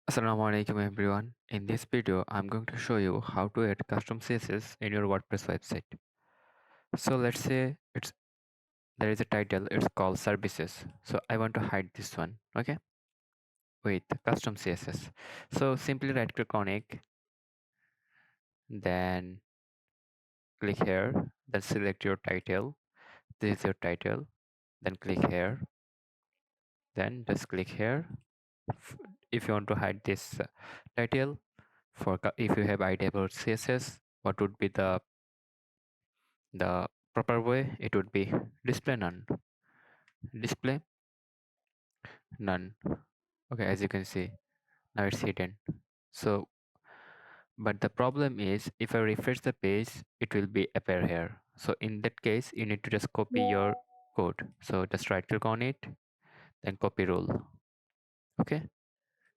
Assalamualaikum everyone. In this video, I'm going to show you how to add custom CSS in your WordPress website. So let's say there is a title, it's called services. So I want to hide this one, okay? With custom CSS. So simply right click on it, then click here, then select your title. This is your title. Then click here, then just click here. If you want to hide this title, if you have idea about CSS, what would be the proper way? It would be display none. Display none. Okay, as you can see, now it's hidden. So, but the problem is if I refresh the page, it will be appear here. So in that case, you need to just copy your code. So just right click on it, then copy rule. Okay,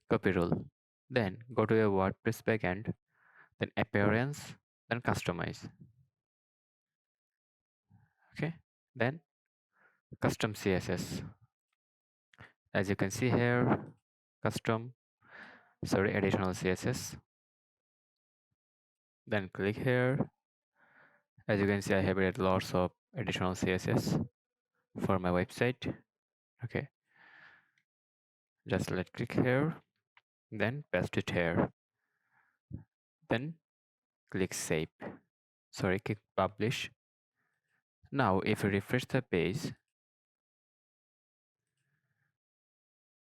copy rule. Then go to your WordPress backend, then appearance, then customize. Okay, then custom CSS. As you can see here, custom, sorry, additional CSS. Then click here. As you can see, I have added lots of additional CSS for my website. Okay, just let click here, then paste it here, then click save. Sorry, click publish. Now if you refresh the page,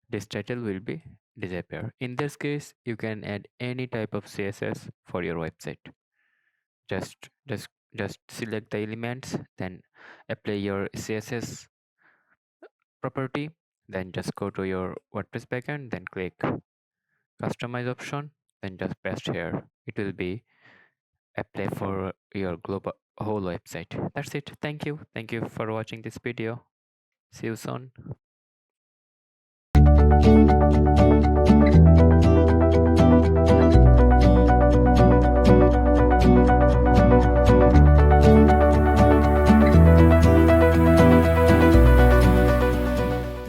this title will be disappear. In this case, you can add any type of CSS for your website. Just select the elements, then apply your CSS property, then just go to your WordPress backend, then click customize option, then just paste here. It will be apply for your global whole website. That's it. Thank you for watching this video. See you soon.